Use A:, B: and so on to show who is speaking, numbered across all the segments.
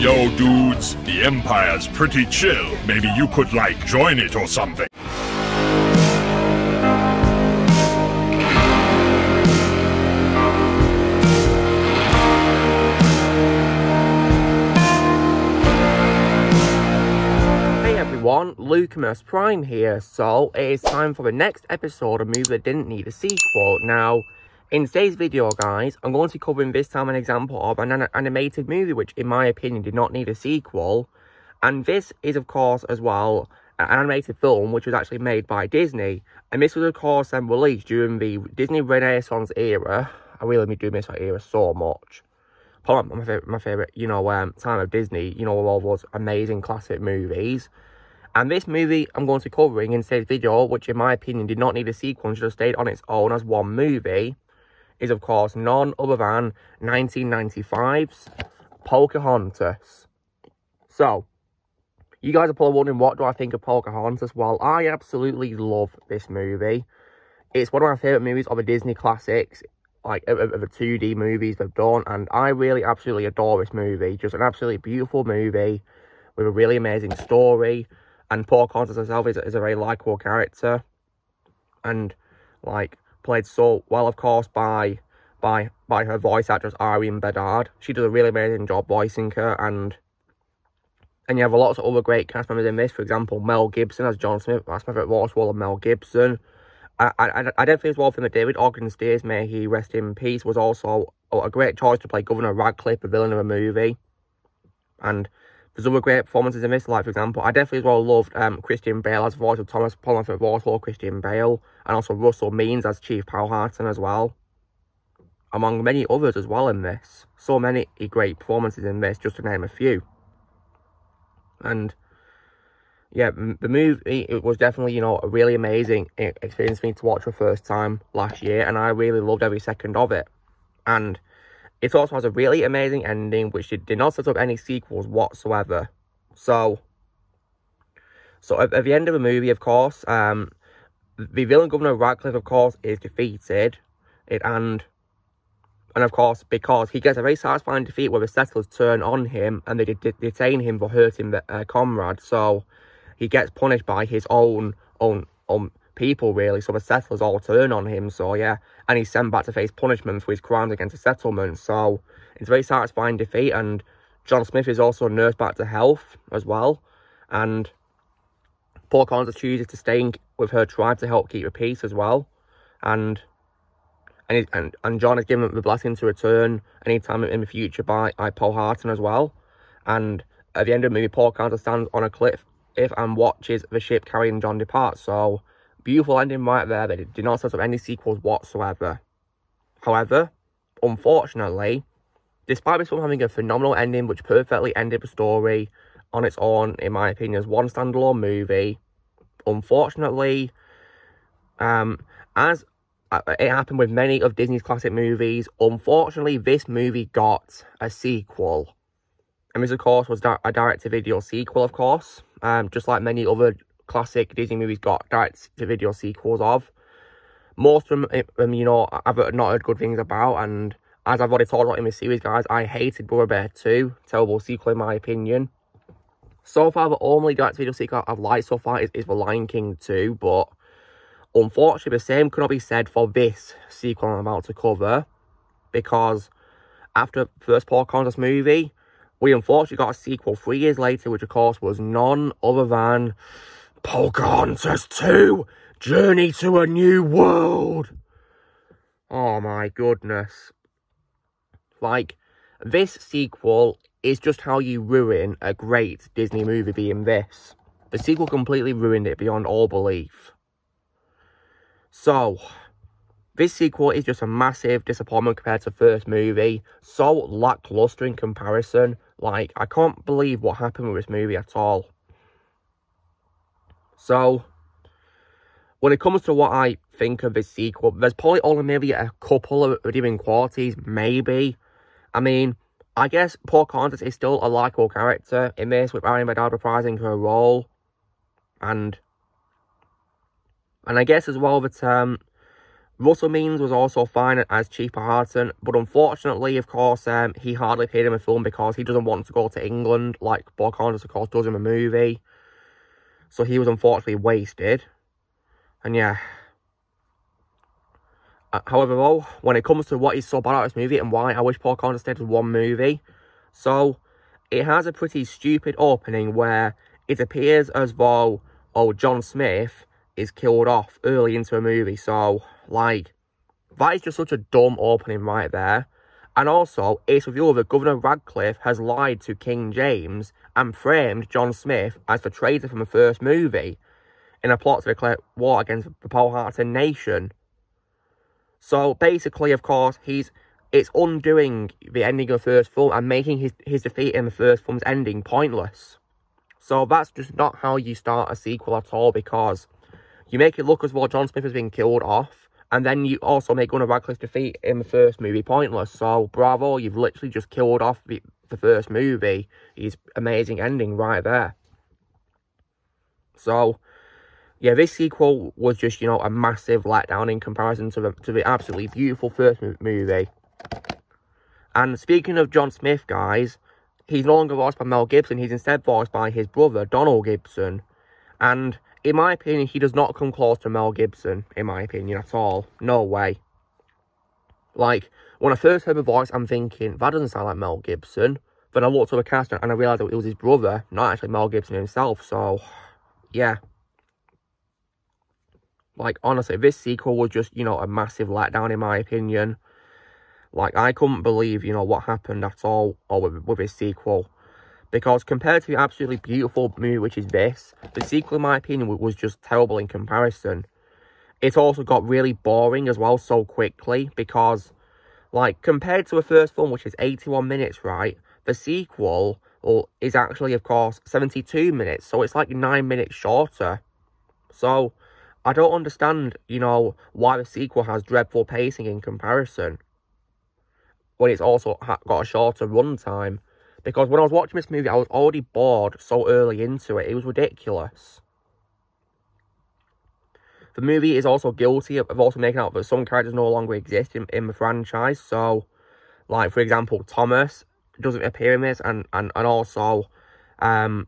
A: Yo, dudes, the Empire's pretty chill. Maybe you could, like, join it or something.
B: Hey everyone, Lucamus Prime here. So, it is time for the next episode of a movie that didn't need a sequel. Now, in today's video, guys, I'm going to be covering this time an example of an animated movie which, in my opinion, did not need a sequel. And this is, of course, as well, an animated film which was actually made by Disney. And this was, of course, released during the Disney Renaissance era. I really do miss that era so much. Probably my favourite, time of Disney, with all those amazing classic movies. And this movie I'm going to be covering in today's video, which, in my opinion, did not need a sequel and should have stayed on its own as one movie, is, of course, none other than 1995's Pocahontas. So, you guys are probably wondering, what do I think of Pocahontas? Well, I absolutely love this movie. It's one of my favourite movies of the Disney classics, like, of the 2D movies they've done, and I really absolutely adore this movie. Just an absolutely beautiful movie with a really amazing story, and Pocahontas herself is a very likeable character, and, like, played so well, of course, by her voice actress, Irene Bedard. She does a really amazing job voicing her, and you have lots of other great cast members in this. For example, Mel Gibson as John Smith. That's my favourite voice role of Mel Gibson. I definitely as well think that David Ogden Stiers, may he rest in peace, was also a great choice to play Governor Radcliffe, the villain of the movie. And there's other great performances in this, like, for example, I definitely as well loved Christian Bale as the voice of Thomas, probably my favourite voice role, Christian Bale, and also Russell Means as Chief Powhatan as well, among many others as well in this. So many great performances in this, just to name a few. And yeah, the movie, it was definitely, a really amazing experience for me to watch for the first time last year, and I really loved every second of it. And it also has a really amazing ending, which did not set up any sequels whatsoever. So at the end of the movie, of course, the villain Governor Radcliffe, of course, is defeated. And of course, because he gets a very satisfying defeat where the settlers turn on him and they detain him for hurting their comrade. So he gets punished by his own people, really. So the settlers all turn on him. So yeah, and he's sent back to face punishment for his crimes against the settlement. So it's a very satisfying defeat, and John Smith is also nursed back to health as well. And Pocahontas chooses to stay with her tribe to help keep the peace as well. And John is given the blessing to return anytime in the future by Powhatan as well. And at the end of the movie, Pocahontas stands on a cliff and watches the ship carrying John depart. So, beautiful ending right there, but it did not set up any sequels whatsoever. However, unfortunately, despite this film having a phenomenal ending which perfectly ended the story on its own, in my opinion, as one standalone movie, unfortunately, as it happened with many of Disney's classic movies, unfortunately, this movie got a sequel. And this, of course, was a direct-to-video sequel, of course. Just like many other classic Disney movies got direct-to-video sequels of. Most of them, I've not heard good things about. And as I've already talked about in this series, guys, I hated Brother Bear 2. Terrible sequel, in my opinion. So far, the only direct-to-video sequel I've liked so far is The Lion King 2. But unfortunately, the same cannot be said for this sequel I'm about to cover. Because after the first Pocahontas movie, we unfortunately got a sequel 3 years later, which of course was none other than Pocahontas 2, Journey to a New World. Oh my goodness. Like, this sequel is just how you ruin a great Disney movie being this. The sequel completely ruined it beyond all belief. So, this sequel is just a massive disappointment compared to the first movie. So lackluster in comparison. Like, I can't believe what happened with this movie at all. So, when it comes to what I think of this sequel, there's probably only maybe a couple of redeeming qualities, maybe. I mean, I guess Pocahontas is still a likeable character in this, with Irene Bedard reprising her role. And I guess as well that Russell Means was also fine as Chief Pocahontas, but unfortunately, of course, he hardly paid him a film because he doesn't want to go to England, like Pocahontas, of course, does in a movie. So he was unfortunately wasted. And yeah. However, though, when it comes to what is so bad about this movie and why I wish Pocahontas stayed as one movie, so it has a pretty stupid opening where it appears as though, John Smith is killed off early into a movie. So, like, that is just such a dumb opening right there. And also, it's revealed that Governor Radcliffe has lied to King James and framed John Smith as the traitor from the first movie in a plot to declare war against the Powhatan nation. So, basically, of course, it's undoing the ending of the first film and making his defeat in the first film's ending pointless. So, that's just not how you start a sequel at all, because you make it look as though John Smith has been killed off, and then you also make Governor Radcliffe's defeat in the first movie pointless. So, bravo, you've literally just killed off the first movie. His amazing ending right there. So, yeah, this sequel was just, a massive letdown in comparison to the absolutely beautiful first movie. And speaking of John Smith, guys, he's no longer voiced by Mel Gibson. He's instead voiced by his brother, Donald Gibson. And in my opinion, he does not come close to Mel Gibson, in my opinion, at all. No way. Like, when I first heard the voice, I'm thinking, that doesn't sound like Mel Gibson. Then I looked at the cast and I realised it was his brother, not actually Mel Gibson himself. So, yeah. Like, honestly, this sequel was just, a massive letdown, in my opinion. Like, I couldn't believe, what happened at all with this sequel. Because compared to the absolutely beautiful movie, which is this, the sequel, in my opinion, was just terrible in comparison. It also got really boring as well so quickly. Because, like, compared to the first film, which is 81 minutes, right? The sequel is actually, of course, 72 minutes. So it's like 9 minutes shorter. So I don't understand, why the sequel has dreadful pacing in comparison, when it's also got a shorter runtime. Because when I was watching this movie, I was already bored so early into it. It was ridiculous. The movie is also guilty of also making out that some characters no longer exist in the franchise. So, like, for example, Thomas doesn't appear in this. And also, and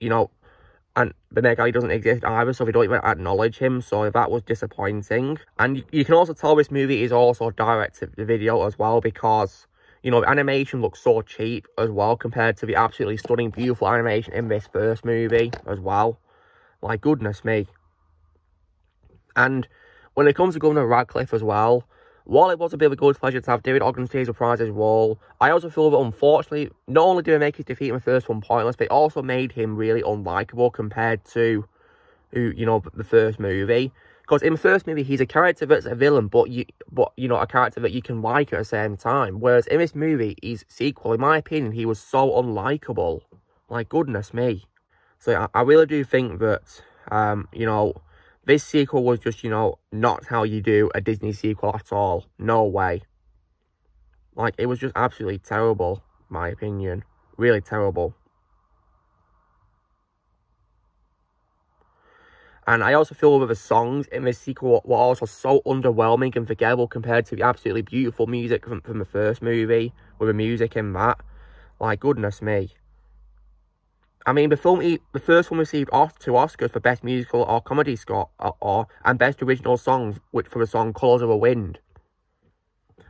B: the main guy doesn't exist either, so they don't even acknowledge him, so that was disappointing. And you can also tell this movie is also direct-to-video as well, because, the animation looks so cheap as well, compared to the absolutely stunning, beautiful animation in this first movie as well. Like, goodness me. And when it comes to Governor Radcliffe as well, while it was a bit of a good pleasure to have David Ogden's reprise his role, I also feel that, unfortunately, not only did it make his defeat in the first one pointless, but it also made him really unlikable compared to, the first movie. Because in the first movie, he's a character that's a villain, but a character that you can like at the same time. Whereas in this movie, his sequel, in my opinion, he was so unlikable. Like, goodness me. So yeah, I really do think that, this sequel was just, not how you do a Disney sequel at all. No way. Like, it was just absolutely terrible, in my opinion. Really terrible. And I also feel that the songs in this sequel were also so underwhelming and forgettable compared to the absolutely beautiful music from the first movie, with the music in that. Like, goodness me. I mean, the first one received 2 Oscars for Best Musical or Comedy Score, and Best Original Songs, which for the song Colours of the Wind.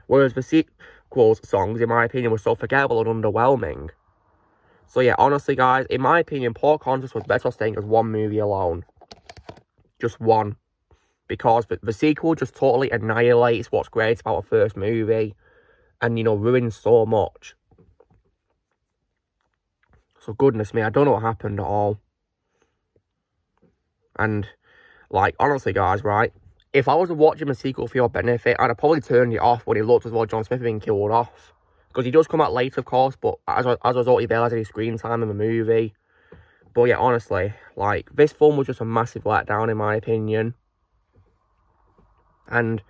B: Whereas the sequel's songs, in my opinion, were so forgettable and underwhelming. So yeah, honestly, guys, in my opinion, Pocahontas was better off staying as one movie alone. Just one. Because the sequel just totally annihilates what's great about the first movie. And, ruins so much. So, goodness me, I don't know what happened at all. And, like, honestly, guys, right? If I was watching the sequel for your benefit, I'd have probably turned it off when it looked as though John Smith had been killed off. Because he does come out later, of course, but as a result, he barely has any screen time in the movie. But yeah, honestly, like, this film was just a massive letdown, in my opinion. And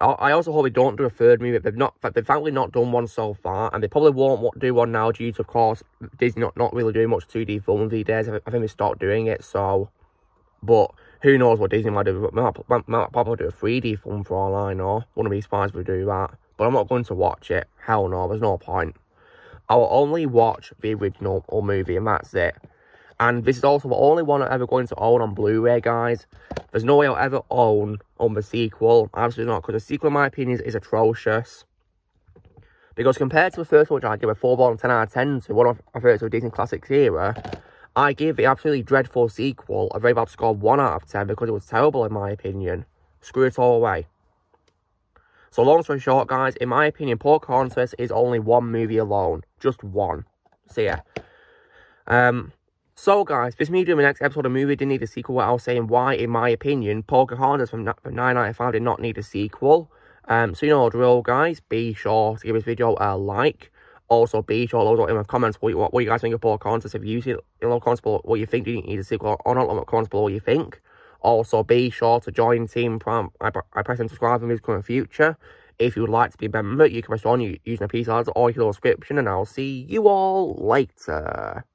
B: I also hope they don't do a third movie. They've frankly not done one so far, and they probably won't do one now due to, of course, Disney not really doing much 2D films these days. I think they stopped doing it, so. But Who knows what Disney might do? Might probably do a 3D film for all I know. Wouldn't be surprised if we do that. But I'm not going to watch it. Hell no, there's no point. I will only watch the original or movie, and that's it. And this is also the only one I'm ever going to own on Blu-ray, guys. There's no way I'll ever own on the sequel. Absolutely not, because the sequel, in my opinion, is atrocious. Because compared to the first one, which I give a 4.10 out of 10 to one of my favourites of Disney Classics era, I give the absolutely dreadful sequel a very bad score 1 out of 10 because it was terrible, in my opinion. Screw it all away. So long story short, guys, in my opinion, Pocahontas is only one movie alone. Just one. So yeah. So guys, this is me doing the next episode of Movie Didn't Need a Sequel, where I was saying why, in my opinion, Pocahontas from 995 did not need a sequel. So you know the drill, guys. Be sure to give this video a like. Also, be sure to load up in the comments what you guys think of Pocahontas. If you see it in the comments below what you think, do you need a sequel or not? Let me know comments below what you think. Also, be sure to join Team Prime. I press and subscribe for videos in the future. If you would like to be a member, you can press on using a piece of or your description, and I'll see you all later.